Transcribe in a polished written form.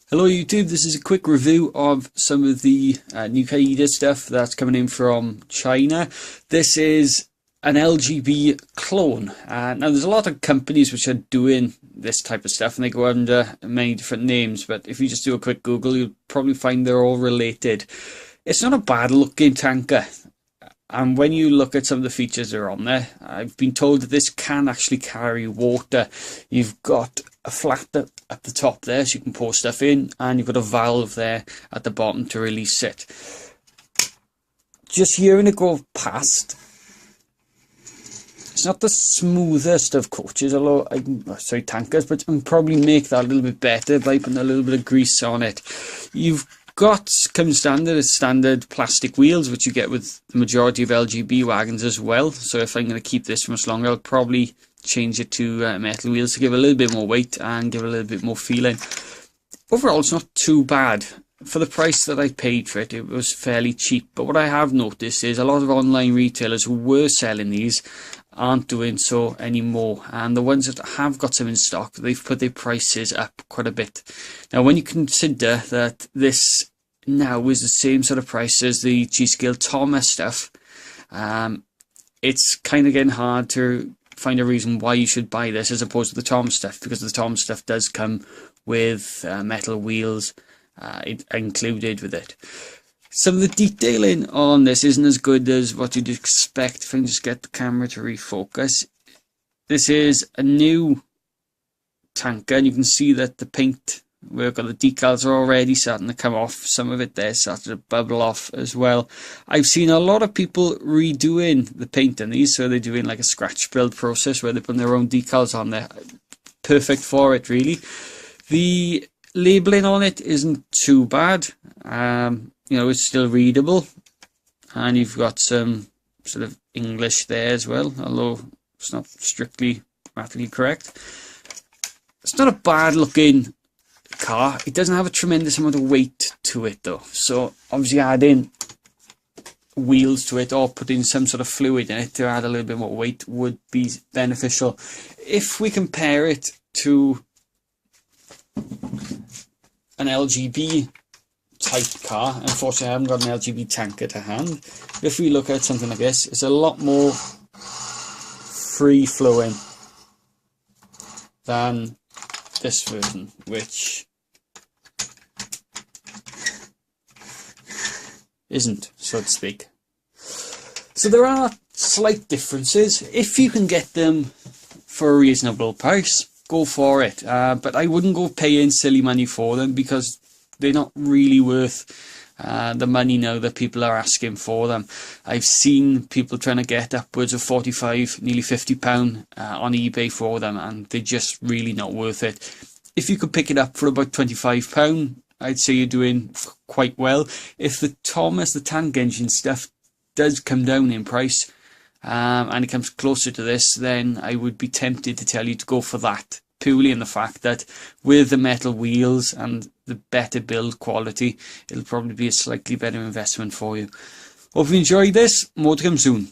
Hello YouTube, this is a quick review of some of the Newqida stuff that's coming in from China. This is an LGB clone. Now there's a lot of companies which are doing this type of stuff and they go under many different names, but if you just do a quick Google you'll probably find they're all related. It's not a bad looking tanker. And when you look at some of the features that are on there, I've been told that this can actually carry water. You've got a flap at the top there so you can pour stuff in, and you've got a valve there at the bottom to release it. Just hearing it go past, it's not the smoothest of coaches, although tankers, but I can probably make that a little bit better by putting a little bit of grease on it. You've got standard plastic wheels, which you get with the majority of LGB wagons as well. So if I'm going to keep this for much longer, I'll probably change it to metal wheels to give a little bit more weight and give a little bit more feeling. Overall, it's not too bad. For the price that I paid for it, it was fairly cheap. But what I have noticed is a lot of online retailers who were selling these aren't doing so anymore, and the ones that have got some in stock, they've put their prices up quite a bit. Now when you consider that this now is the same sort of price as the G-Scale Thomas stuff, it's kind of getting hard to find a reason why you should buy this as opposed to the Thomas stuff, because the Thomas stuff does come with metal wheels included with it. Some of the detailing on this isn't as good as what you'd expect. If I can just get the camera to refocus. This is a new tanker, and you can see that the paint, we've got the decals are already starting to come off. Some of it there started to bubble off as well. I've seen a lot of people redoing the paint on these, so they're doing like a scratch build process where they're putting their own decals on there. Perfect for it, really. The labeling on it isn't too bad. You know, it's still readable, and you've got some sort of English there as well, although it's not strictly grammatically correct. It's not a bad looking car. It doesn't have a tremendous amount of weight to it though, so obviously adding wheels to it or putting some sort of fluid in it to add a little bit more weight would be beneficial. If we compare it to an LGB type car, unfortunately I haven't got an LGB tanker to hand. If we look at something like this, it's a lot more free flowing than this version, which isn't, so to speak. So there are slight differences. If you can get them for a reasonable price, go for it, but I wouldn't go paying silly money for them, because they're not really worth the money now that people are asking for them. I've seen people trying to get upwards of £45, nearly £50 on eBay for them, and they're just really not worth it. If you could pick it up for about £25, I'd say you're doing quite well. If the Thomas, the tank engine stuff, does come down in price, and it comes closer to this, then I would be tempted to tell you to go for that, purely in the fact that with the metal wheels and the better build quality, it'll probably be a slightly better investment for you. Hope you enjoyed this. More to come soon.